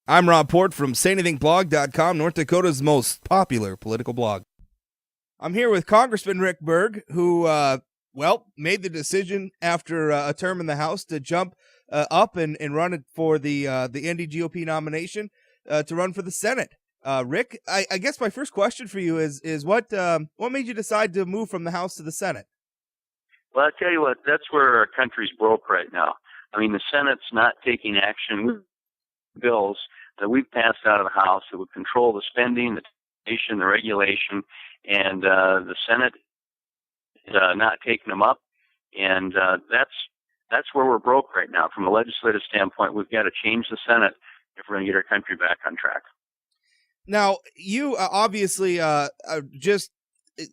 I'm Rob Port from SayAnythingBlog.com, North Dakota's most popular political blog. I'm here with Congressman Rick Berg, who, made the decision after a term in the House to jump up and run it for the NDGOP nomination to run for the Senate. Rick, I guess my first question for you is what made you decide to move from the House to the Senate? Well, I'll tell you what, that's where our country's broke right now. I mean, the Senate's not taking action with bills that we've passed out of the House that would control the spending, the taxation, the regulation, and the Senate is not taking them up. And that's where we're broke right now. From a legislative standpoint, we've got to change the Senate if we're going to get our country back on track. Now, you obviously just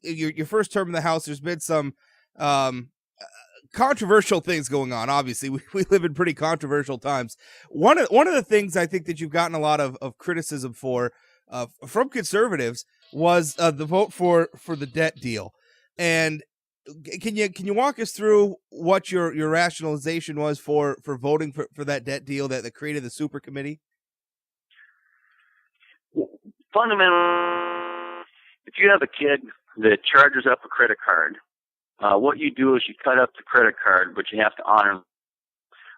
your first term in the House, there's been some controversial things going on. Obviously, we live in pretty controversial times. One of the things I think that you've gotten a lot of criticism for from conservatives was the vote for the debt deal. And can you walk us through what your rationalization was for voting for that debt deal that created the super committee? Fundamentally, if you have a kid that charges up a credit card, what you do is you cut up the credit card, but you have to honor.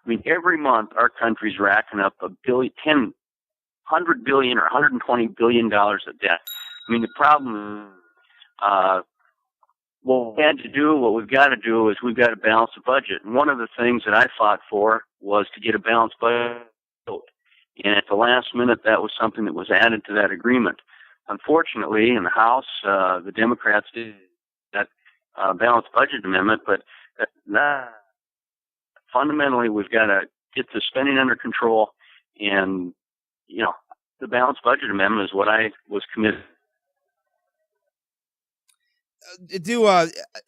I mean, every month our country's racking up $100 billion or $120 billion of debt. I mean, the problem is, what we've got to do is we've got to balance the budget. And one of the things that I fought for was to get a balanced budget. And at the last minute, that was something that was added to that agreement. Unfortunately, in the House, the Democrats did that balanced budget amendment, but fundamentally, we've got to get the spending under control. And, the balanced budget amendment is what I was committed.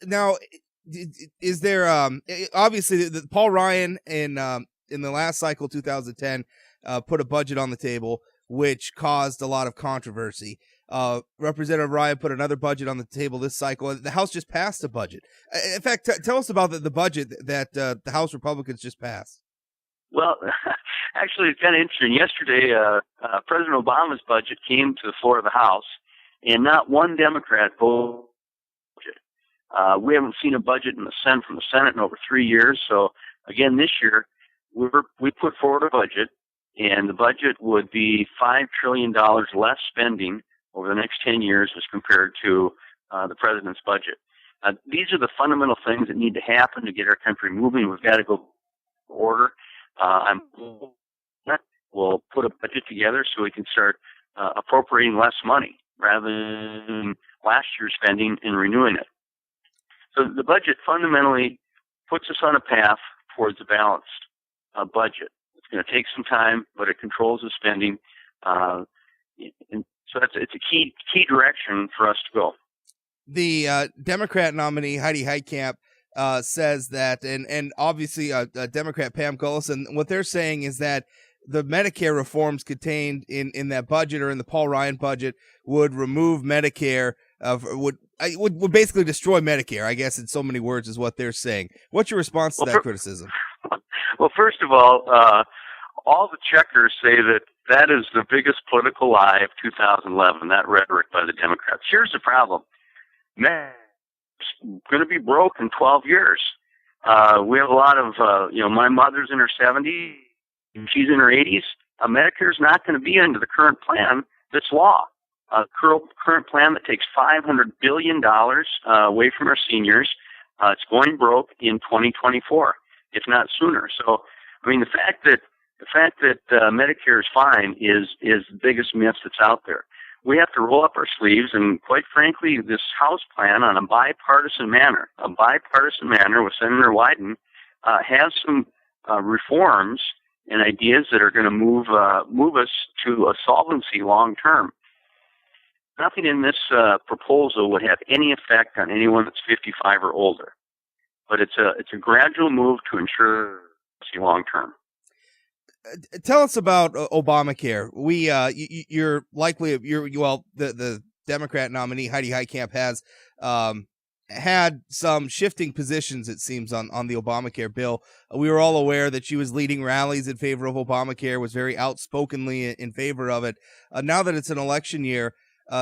Now, is there obviously the Paul Ryan in the last cycle, 2010, put a budget on the table, which caused a lot of controversy. Representative Ryan put another budget on the table this cycle. The House just passed a budget. In fact, tell us about the budget that the House Republicans just passed. Well, actually, it's kind of interesting. Yesterday, President Obama's budget came to the floor of the House, and not one Democrat voted. We haven't seen a budget from the Senate in over 3 years. So, again, this year, we put forward a budget, and the budget would be $5 trillion less spending over the next 10 years as compared to the president's budget. These are the fundamental things that need to happen to get our country moving. We've got to go order. We'll put a budget together so we can start appropriating less money rather than last year's spending and renewing it. So the budget fundamentally puts us on a path towards a balanced budget. It's going to take some time, but it controls the spending. And so it's a key direction for us to go. The Democrat nominee, Heidi Heitkamp, says that, and obviously Democrat Pam Gullison, what they're saying is that the Medicare reforms contained in that budget or in the Paul Ryan budget would remove Medicare, would basically destroy Medicare, I guess in so many words is what they're saying. What's your response to that criticism? Well, first of all the checkers say that is the biggest political lie of 2011, that rhetoric by the Democrats. Here's the problem. Man, it's going to be broke in 12 years. We have a lot of, my mother's in her 70s, and she's in her 80s. Medicare's not going to be under the current plan that's law. Current plan that takes $500 billion away from our seniors. It's going broke in 2024, if not sooner. So, I mean, the fact that Medicare is fine is the biggest myth that's out there. We have to roll up our sleeves, and quite frankly, this House plan on a bipartisan manner with Senator Wyden has some reforms and ideas that are going to move us to a solvency long term. Nothing in this proposal would have any effect on anyone that's 55 or older, but it's a gradual move to ensure long term. Tell us about Obamacare. The Democrat nominee Heidi Heitkamp has had some shifting positions, it seems, on the Obamacare bill. We were all aware that she was leading rallies in favor of Obamacare, was very outspokenly in favor of it. Now that it's an election year,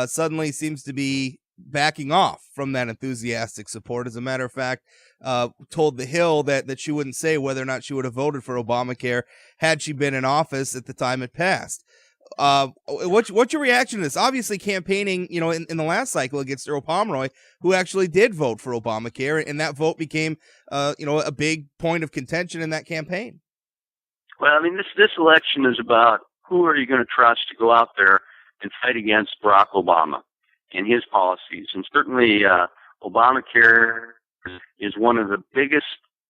suddenly seems to be backing off from that enthusiastic support. As a matter of fact, told The Hill that she wouldn't say whether or not she would have voted for Obamacare had she been in office at the time it passed. What's your reaction to this? Obviously campaigning, in the last cycle against Earl Pomeroy, who actually did vote for Obamacare, and that vote became, a big point of contention in that campaign. Well, I mean, this election is about who are you going to trust to go out there and fight against Barack Obama and his policies. And certainly Obamacare is one of the biggest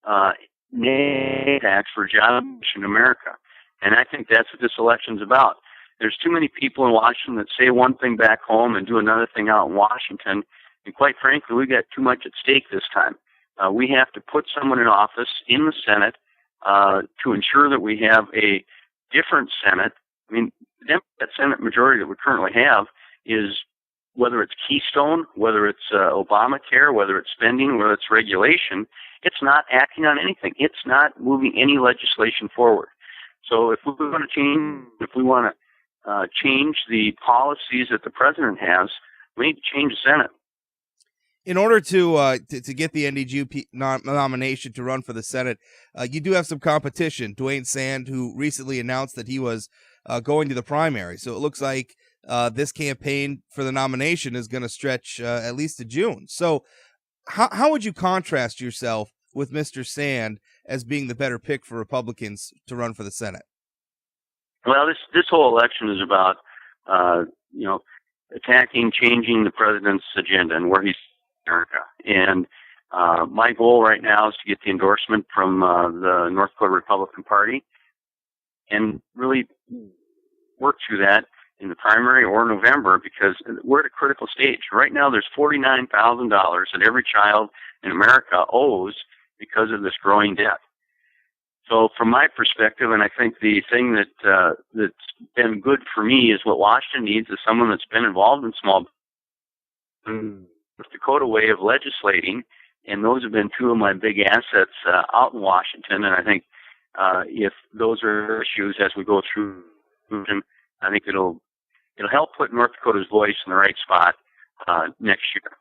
attacks for jobs in America. And I think that's what this election's about. There's too many people in Washington that say one thing back home and do another thing out in Washington. And quite frankly, we got too much at stake this time. We have to put someone in office in the Senate to ensure that we have a different Senate. I mean, the Democrat Senate majority that we currently have is, whether it's Keystone, whether it's Obamacare, whether it's spending, whether it's regulation, it's not acting on anything. It's not moving any legislation forward. So if we want to change the policies that the president has, we need to change the Senate. In order to get the NDGOP nomination to run for the Senate, you do have some competition. Dwayne Sand, who recently announced that he was going to the primary. So it looks like this campaign for the nomination is going to stretch at least to June. So how would you contrast yourself with Mr. Sand as being the better pick for Republicans to run for the Senate? Well, this whole election is about, changing the president's agenda and where he's in America. And my goal right now is to get the endorsement from the North Dakota Republican Party and really work through that in the primary or November, because we're at a critical stage. Right now, there's $49,000 that every child in America owes because of this growing debt. So from my perspective, and I think the thing that's been good for me is what Washington needs is someone that's been involved in small North Dakota way of legislating, and those have been two of my big assets out in Washington. And I think if those are issues as we go through, I think it'll help put North Dakota's voice in the right spot next year.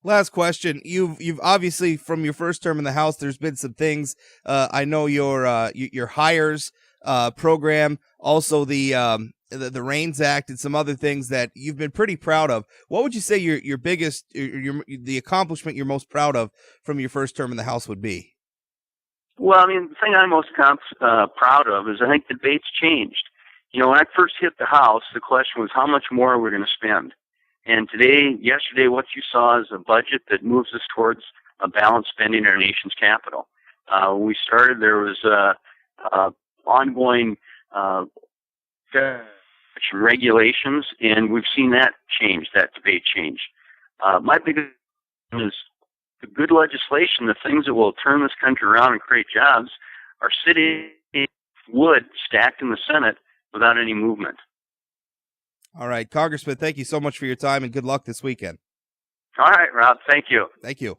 Last question. You've obviously, from your first term in the House, there's been some things. I know your hires program, also the REINS Act, and some other things that you've been pretty proud of. What would you say your biggest, the accomplishment you're most proud of from your first term in the House would be? Well, I mean, the thing I'm most proud of is I think the debate's changed. When I first hit the House, the question was how much more are we going to spend? And yesterday, what you saw is a budget that moves us towards a balanced spending in our nation's capital. When we started, there was ongoing regulations, and we've seen that debate change. My biggest is the good legislation, the things that will turn this country around and create jobs, are sitting wood stacked in the Senate without any movement. All right, Congressman, thank you so much for your time, and good luck this weekend. All right, Rob. Thank you. Thank you.